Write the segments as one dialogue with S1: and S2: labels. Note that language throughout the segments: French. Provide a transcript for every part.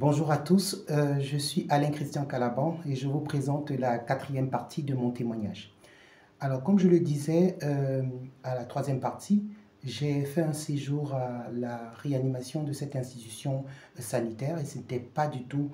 S1: Bonjour à tous, je suis Alain Christian Calaban et je vous présente la quatrième partie de mon témoignage. Alors, comme je le disais à la troisième partie, j'ai fait un séjour à la réanimation de cette institution sanitaire et ce n'était pas du tout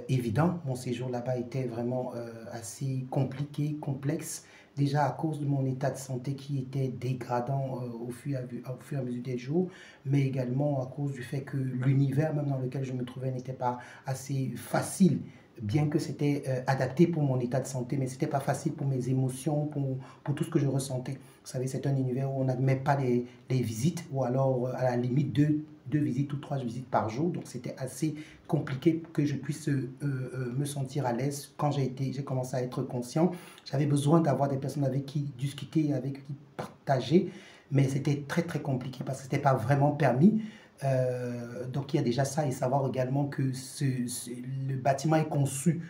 S1: évident. Mon séjour là-bas était vraiment assez compliqué, complexe, déjà à cause de mon état de santé qui était dégradant au fur et à mesure des jours, mais également à cause du fait que l'univers même dans lequel je me trouvais n'était pas assez facile, bien que c'était adapté pour mon état de santé, mais ce n'était pas facile pour mes émotions, pour tout ce que je ressentais. Vous savez, c'est un univers où on n'admet pas les visites, ou alors à la limite deux visites ou trois visites par jour. Donc c'était assez compliqué pour que je puisse me sentir à l'aise. Quand j'ai commencé à être conscient, j'avais besoin d'avoir des personnes avec qui discuter, avec qui partager, mais c'était très très compliqué parce que ce n'était pas vraiment permis. Donc il y a déjà ça et savoir également que le bâtiment est conçu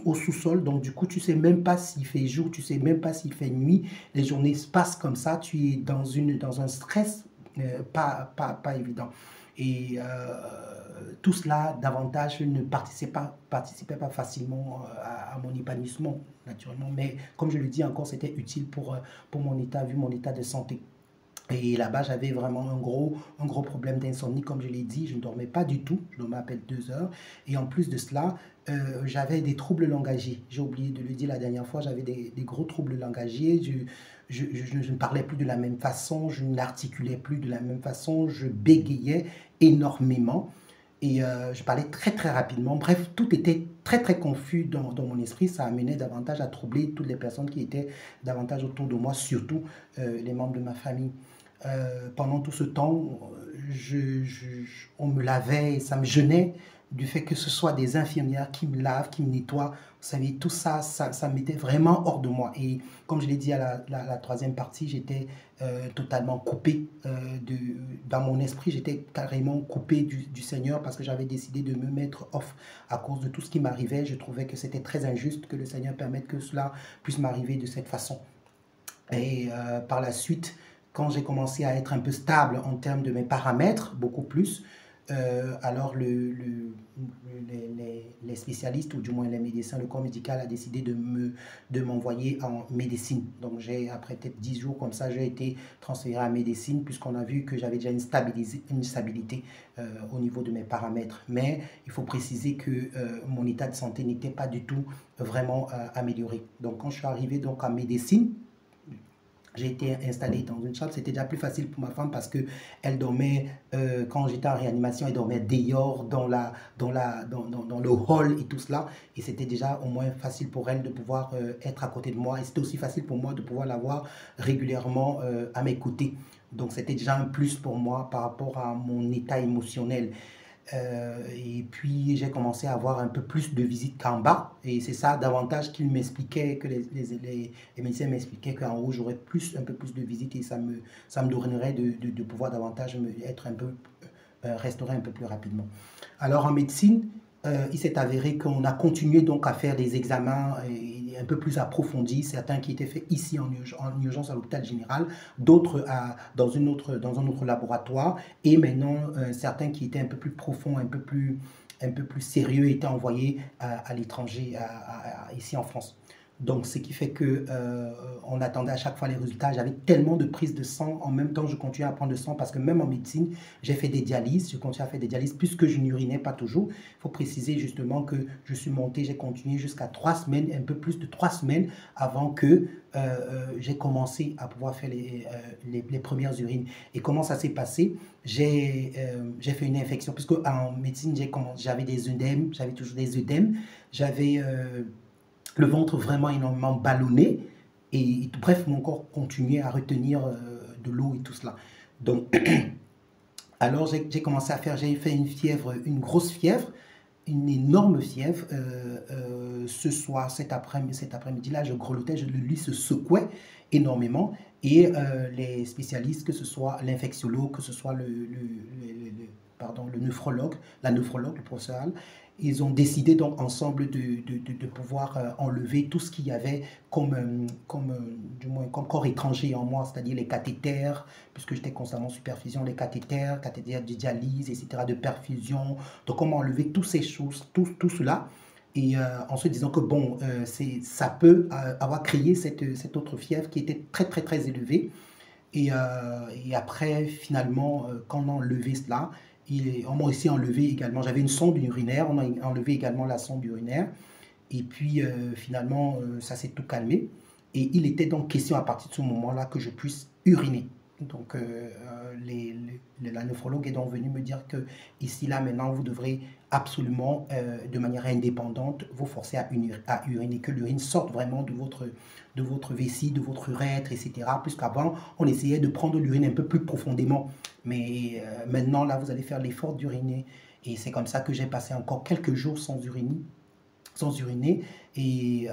S1: au sous-sol, donc du coup tu sais même pas s'il fait jour, tu sais même pas s'il fait nuit, les journées se passent comme ça, tu es dans un stress pas évident. Et tout cela, davantage, je ne participais pas facilement à mon épanouissement, naturellement, mais comme je le dis encore, c'était utile pour mon état, vu mon état de santé. Et là-bas, j'avais vraiment un gros problème d'insomnie, comme je l'ai dit. Je ne dormais pas du tout. Je dormais à peine 2 heures. Et en plus de cela, j'avais des troubles langagiers. J'ai oublié de le dire la dernière fois. J'avais des gros troubles langagiers. Je ne parlais plus de la même façon. Je n'articulais plus de la même façon. Je bégayais énormément. Et je parlais très très rapidement. Bref, tout était très très confus dans mon esprit. Ça amenait davantage à troubler toutes les personnes qui étaient davantage autour de moi, surtout les membres de ma famille. Pendant tout ce temps, on me lavait, ça me gênait du fait que ce soit des infirmières qui me lavent, qui me nettoient. Vous savez, tout ça, ça me mettait vraiment hors de moi. Et comme je l'ai dit à la troisième partie, j'étais totalement coupé dans mon esprit, j'étais carrément coupé du Seigneur parce que j'avais décidé de me mettre off à cause de tout ce qui m'arrivait. Je trouvais que c'était très injuste que le Seigneur permette que cela puisse m'arriver de cette façon. Et par la suite, quand j'ai commencé à être un peu stable en termes de mes paramètres, beaucoup plus, alors les spécialistes, ou du moins les médecins, le corps médical a décidé de m'envoyer en médecine. Donc après peut-être 10 jours comme ça, j'ai été transféré à médecine puisqu'on a vu que j'avais déjà une stabilité au niveau de mes paramètres. Mais il faut préciser que mon état de santé n'était pas du tout vraiment amélioré. Donc quand je suis arrivé donc en médecine, j'ai été installé dans une chambre. C'était déjà plus facile pour ma femme parce que elle dormait, quand j'étais en réanimation, elle dormait dehors, dans le hall et tout cela. Et c'était déjà au moins facile pour elle de pouvoir être à côté de moi. Et c'était aussi facile pour moi de pouvoir l'avoir régulièrement à mes côtés. Donc c'était déjà un plus pour moi par rapport à mon état émotionnel. Et puis j'ai commencé à avoir un peu plus de visites qu'en bas. Et c'est ça davantage qu'ils m'expliquaient, que les médecins m'expliquaient qu'en haut j'aurais un peu plus de visites et ça me donnerait de pouvoir davantage être un peu, restaurer un peu plus rapidement. Alors en médecine, il s'est avéré qu'on a continué donc à faire des examens un peu plus approfondis, certains qui étaient faits ici en urgence à l'hôpital général, d'autres dans un autre laboratoire, et maintenant certains qui étaient un peu plus profonds, un peu plus sérieux étaient envoyés à l'étranger, ici en France. Donc, ce qui fait que on attendait à chaque fois les résultats. J'avais tellement de prises de sang. En même temps, je continuais à prendre le sang parce que même en médecine, j'ai fait des dialyses. Je continue à faire des dialyses puisque je n'urinais pas toujours. Il faut préciser justement que je suis monté, j'ai continué jusqu'à 3 semaines, un peu plus de 3 semaines avant que j'ai commencé à pouvoir faire les premières urines. Et comment ça s'est passé? J'ai fait une infection puisque en médecine, j'avais des œdèmes, j'avais toujours des œdèmes. J'avais le ventre vraiment énormément ballonné et bref, mon corps continuait à retenir de l'eau et tout cela. Donc, alors j'ai commencé à faire, j'ai fait une fièvre, une grosse fièvre, une énorme fièvre. Ce soir, cet après-midi-là, je grelottais, le lit se secouait énormément et les spécialistes, que ce soit l'infectiologue, que ce soit pardon, le néphrologue, le professeur, ils ont décidé donc ensemble de pouvoir enlever tout ce qu'il y avait du moins, comme corps étranger en moi, c'est-à-dire les cathéters, puisque j'étais constamment sous perfusion, les cathéters de dialyse, etc., de perfusion. Donc on m'a enlevé toutes ces choses, tout cela. Et en se disant que bon, ça peut avoir créé cette autre fièvre qui était très très très élevée. Et après, finalement, quand on a enlevé cela, on m'a aussi enlevé également, j'avais une sonde urinaire, on a enlevé également la sonde urinaire. Et puis, finalement, ça s'est tout calmé. Et il était donc question à partir de ce moment-là que je puisse uriner. Donc, la néphrologue est donc venue me dire que ici, là, maintenant, vous devrez absolument, de manière indépendante, vous forcer à uriner, que l'urine sorte vraiment de votre vessie, de votre urètre, etc. Puisqu'avant, on essayait de prendre l'urine un peu plus profondément. Mais maintenant, là, vous allez faire l'effort d'uriner. Et c'est comme ça que j'ai passé encore quelques jours sans uriner et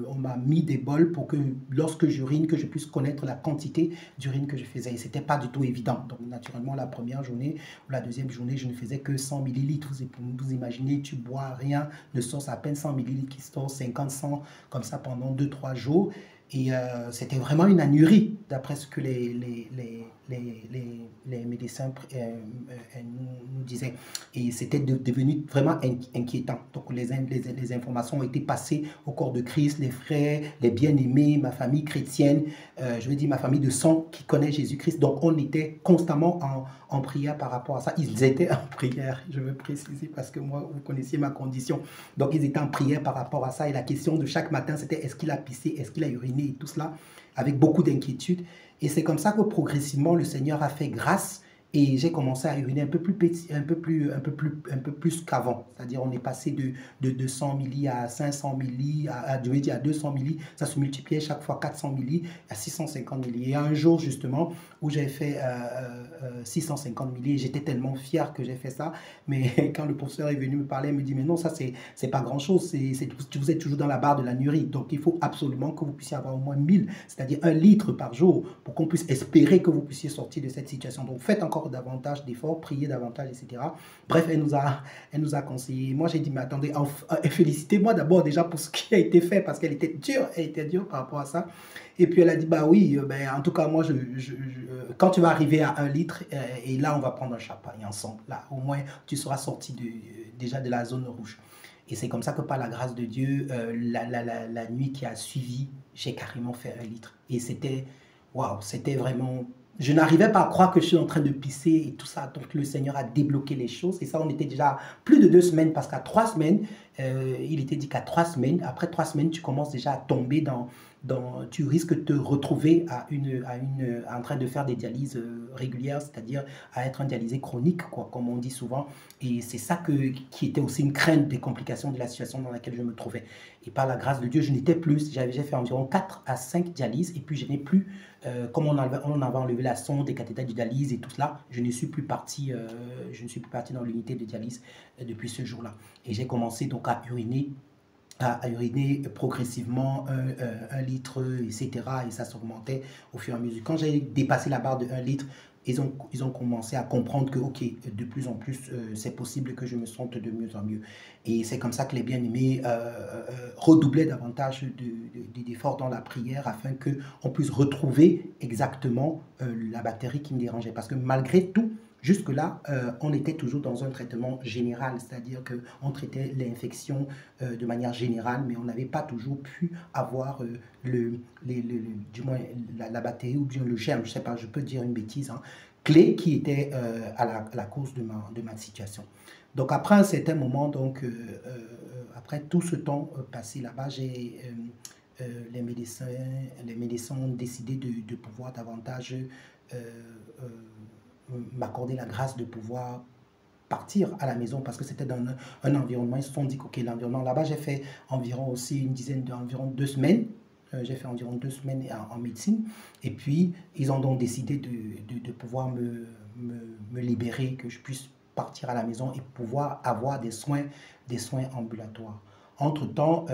S1: on m'a mis des bols pour que lorsque j'urine, que je puisse connaître la quantité d'urine que je faisais. Et ce n'était pas du tout évident. Donc naturellement, la première journée ou la deuxième journée, je ne faisais que 100 millilitres. Vous imaginez, tu bois rien, ne source à peine 100 millilitres qui sort 50, 100 comme ça pendant 2-3 jours. Et c'était vraiment une anurie, d'après ce que les médecins nous disaient. Et c'était devenu vraiment inquiétant. Donc les informations ont été passées au corps de Christ, les frères, les bien-aimés, ma famille chrétienne, je veux dire ma famille de sang qui connaît Jésus-Christ. Donc on était constamment en prière par rapport à ça. Ils étaient en prière, je veux préciser, parce que moi, vous connaissiez ma condition. Donc ils étaient en prière par rapport à ça. Et la question de chaque matin, c'était est-ce qu'il a pissé, est-ce qu'il a uriné, et tout cela, avec beaucoup d'inquiétude. Et c'est comme ça que progressivement, le Seigneur a fait grâce et j'ai commencé à uriner un peu plus petit, un peu plus qu'avant. C'est-à-dire, on est passé de 100 milli à 500 milli, à 200 milli. Ça se multipliait chaque fois 400 milli à 650 milli. Et un jour, justement, où j'ai fait 650 milli, j'étais tellement fier que j'ai fait ça. Mais quand le professeur est venu me parler, il me dit, mais non, ça, c'est pas grand-chose. Vous êtes toujours dans la barre de la nurie. Donc, il faut absolument que vous puissiez avoir au moins 1000, c'est-à-dire 1 litre par jour, pour qu'on puisse espérer que vous puissiez sortir de cette situation. Donc, faites encore davantage d'efforts, prier davantage, etc. Bref, elle nous a conseillé. Moi, j'ai dit, mais attendez, félicitez-moi d'abord déjà pour ce qui a été fait, parce qu'elle était dure par rapport à ça. Et puis, elle a dit, bah oui, en tout cas, moi, quand tu vas arriver à 1 litre, et là, on va prendre un champagne ensemble. Là, au moins, tu seras sorti déjà de la zone rouge. Et c'est comme ça que par la grâce de Dieu, la nuit qui a suivi, j'ai carrément fait 1 litre. Et c'était, waouh, c'était vraiment... Je n'arrivais pas à croire que je suis en train de pisser et tout ça. Donc le Seigneur a débloqué les choses. Et ça, on était déjà à plus de 2 semaines, parce qu'à 3 semaines, il était dit qu'à 3 semaines, après 3 semaines, tu commences déjà à tomber tu risques de te retrouver en train de faire des dialyses régulières, c'est-à-dire à être un dialysé chronique, quoi, comme on dit souvent. Et c'est ça qui était aussi une crainte des complications de la situation dans laquelle je me trouvais. Et par la grâce de Dieu, je n'étais plus. J'ai fait environ 4 à 5 dialyses et puis je n'ai plus, comme on avait enlevé la sonde, des cathéters de dialyse et tout cela, je ne suis plus parti dans l'unité de dialyse depuis ce jour-là. Et j'ai commencé donc à uriner progressivement 1 litre, etc. Et ça s'augmentait au fur et à mesure. Quand j'ai dépassé la barre de 1 litre, ils ont commencé à comprendre que, ok, de plus en plus, c'est possible que je me sente de mieux en mieux. Et c'est comme ça que les bien-aimés redoublaient davantage d'efforts dans la prière afin qu'on puisse retrouver exactement la bactérie qui me dérangeait. Parce que malgré tout, jusque-là, on était toujours dans un traitement général, c'est-à-dire qu'on traitait l'infection de manière générale, mais on n'avait pas toujours pu avoir du moins la bactérie ou bien le germe, je ne sais pas, je peux dire une bêtise, hein, clé qui était à la cause de ma situation. Donc après un certain moment, après tout ce temps passé là-bas, les médecins ont décidé de pouvoir davantage m'accorder la grâce de pouvoir partir à la maison, parce que c'était dans un environnement, ils se sont dit que ok, l'environnement là-bas, j'ai fait environ aussi environ 2 semaines, j'ai fait environ 2 semaines en médecine, et puis ils ont donc décidé de pouvoir me libérer, que je puisse partir à la maison et pouvoir avoir des soins ambulatoires. Entre-temps,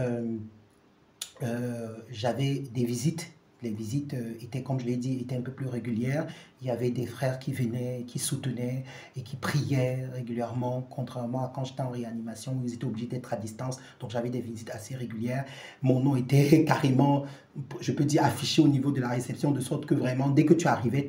S1: j'avais des visites Les visites étaient, comme je l'ai dit, étaient un peu plus régulières. Il y avait des frères qui venaient, qui soutenaient et qui priaient régulièrement, contrairement à quand j'étais en réanimation où ils étaient obligés d'être à distance. Donc j'avais des visites assez régulières. Mon nom était carrément, je peux dire, affiché au niveau de la réception, de sorte que vraiment, dès que tu arrivais,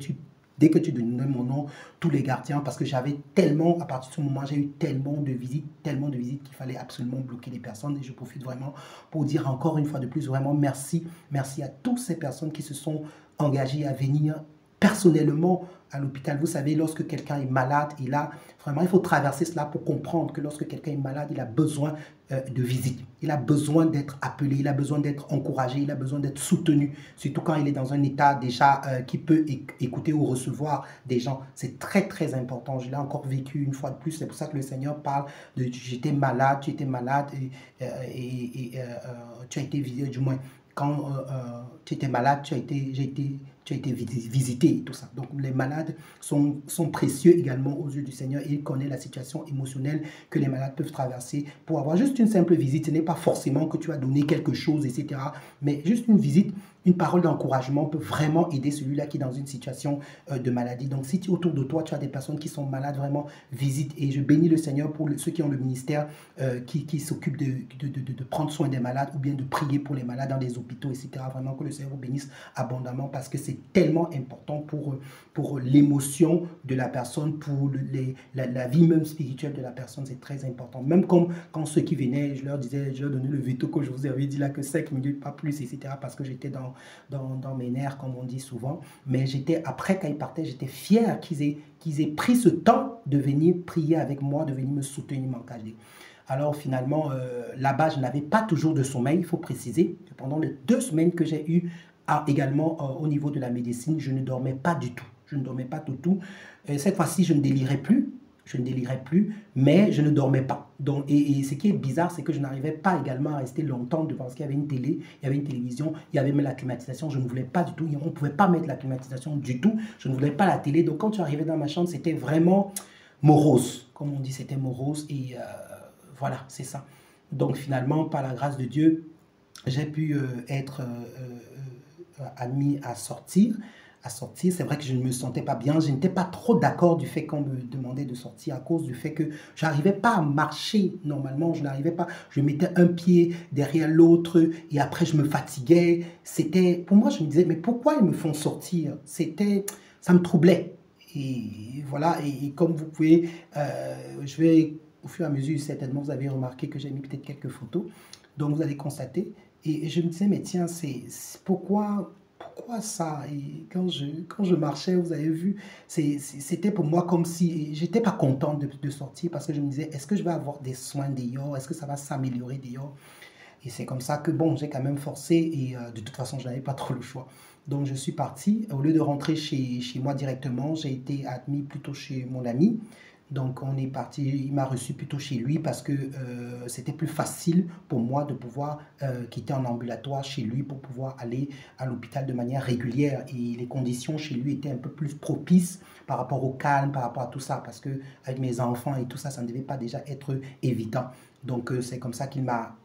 S1: dès que tu donnais mon nom, tous les gardiens, parce que j'avais tellement, à partir de ce moment, j'ai eu tellement de visites qu'il fallait absolument bloquer les personnes. Et je profite vraiment pour dire encore une fois de plus, vraiment merci. Merci à toutes ces personnes qui se sont engagées à venir personnellement à l'hôpital. Vous savez, lorsque quelqu'un est malade, vraiment, il faut traverser cela pour comprendre que lorsque quelqu'un est malade, il a besoin de visite. Il a besoin d'être appelé, il a besoin d'être encouragé, il a besoin d'être soutenu, surtout quand il est dans un état déjà qui peut écouter ou recevoir des gens. C'est très, très important. Je l'ai encore vécu une fois de plus. C'est pour ça que le Seigneur parle de j'étais malade, tu étais malade et tu as été visité, du moins, quand tu étais malade, tu as été visité et tout ça. Donc, les malades sont précieux également aux yeux du Seigneur et il connaît la situation émotionnelle que les malades peuvent traverser pour avoir juste une simple visite. Ce n'est pas forcément que tu as donné quelque chose, etc. Mais juste une visite, une parole d'encouragement peut vraiment aider celui-là qui est dans une situation de maladie. Donc, si autour de toi, tu as des personnes qui sont malades, vraiment visite. Et je bénis le Seigneur pour ceux qui ont le ministère qui s'occupe de prendre soin des malades ou bien de prier pour les malades dans les hôpitaux, etc. Vraiment que le Seigneur vous bénisse abondamment parce que c'est tellement important pour l'émotion de la personne, pour la vie même spirituelle de la personne. C'est très important. Même comme quand ceux qui venaient, je leur donnais le veto que je vous avais dit là, que 5 minutes, pas plus, etc. Parce que j'étais dans mes nerfs, comme on dit souvent. Mais après, quand ils partaient, j'étais fier qu'ils aient pris ce temps de venir prier avec moi, de venir me soutenir, m'encadrer. Alors finalement, là-bas, je n'avais pas toujours de sommeil, il faut préciser. Pendant les 2 semaines que j'ai eues, également au niveau de la médecine, je ne dormais pas du tout. Je ne dormais pas du tout. Cette fois-ci, je ne délirais plus. Je ne délirais plus, mais je ne dormais pas. Donc, et ce qui est bizarre, c'est que je n'arrivais pas également à rester longtemps devant, parce qu'il y avait une télé, il y avait une télévision, il y avait même la climatisation. Je ne voulais pas du tout. On ne pouvait pas mettre la climatisation du tout. Je ne voulais pas la télé. Donc, quand tu arrivais dans ma chambre, c'était vraiment morose. Comme on dit, c'était morose. Et voilà, c'est ça. Donc, finalement, par la grâce de Dieu, j'ai pu être admis à sortir. C'est vrai que je ne me sentais pas bien. Je n'étais pas trop d'accord du fait qu'on me demandait de sortir à cause du fait que je n'arrivais pas à marcher normalement. Je n'arrivais pas. Je mettais un pied derrière l'autre et après je me fatiguais. Pour moi, je me disais, mais pourquoi ils me font sortir? Ça me troublait. Et voilà, et comme vous pouvez, je vais, au fur et à mesure, certainement, vous avez remarqué que j'ai mis peut-être quelques photos. Donc, vous allez constater. Et je me disais, mais tiens, pourquoi ça? Et quand je marchais, vous avez vu, c'était pour moi comme si j'étais pas contente de sortir parce que je me disais, est-ce que je vais avoir des soins dehors? Est-ce que ça va s'améliorer dehors? Et c'est comme ça que, bon, j'ai quand même forcé et de toute façon, je n'avais pas trop le choix. Donc, je suis parti. Au lieu de rentrer chez moi directement, j'ai été admis plutôt chez mon ami. Donc, on est parti, il m'a reçu plutôt chez lui parce que c'était plus facile pour moi de pouvoir quitter en ambulatoire chez lui pour pouvoir aller à l'hôpital de manière régulière. Et les conditions chez lui étaient un peu plus propices par rapport au calme, par rapport à tout ça, parce que avec mes enfants et tout ça, ça ne devait pas déjà être évident. Donc, c'est comme ça qu'il m'a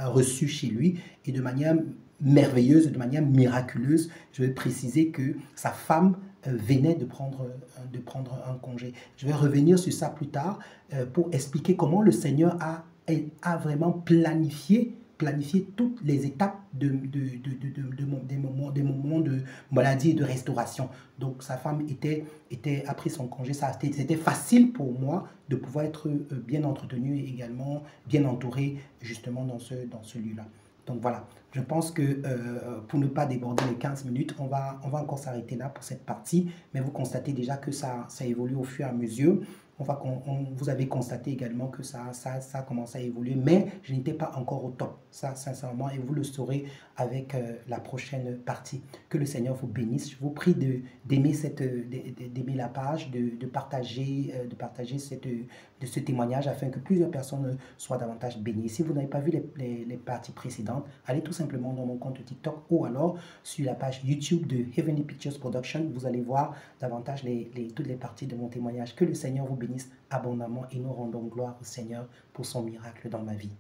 S1: reçu chez lui et de manière merveilleuse, de manière miraculeuse, je vais préciser que sa femme venait de prendre un congé. Je vais revenir sur ça plus tard pour expliquer comment le Seigneur a vraiment planifié toutes les étapes des moments de maladie et de restauration. Donc sa femme a pris son congé. C'était facile pour moi de pouvoir être bien entretenu et également bien entouré justement dans ce lieu-là. Donc voilà, je pense que pour ne pas déborder les 15 minutes, on va encore s'arrêter là pour cette partie. Mais vous constatez déjà que ça évolue au fur et à mesure. Vous avez constaté également que ça a commencé à évoluer, mais je n'étais pas encore au top, ça sincèrement, et vous le saurez avec la prochaine partie. Que le Seigneur vous bénisse. Je vous prie d'aimer la page, de partager ce témoignage afin que plusieurs personnes soient davantage bénies. Si vous n'avez pas vu les parties précédentes, allez tout simplement dans mon compte TikTok ou alors sur la page YouTube de Heavenly Pictures Production. Vous allez voir davantage toutes les parties de mon témoignage. Que le Seigneur vous bénisse abondamment et nous rendons gloire au Seigneur pour son miracle dans ma vie.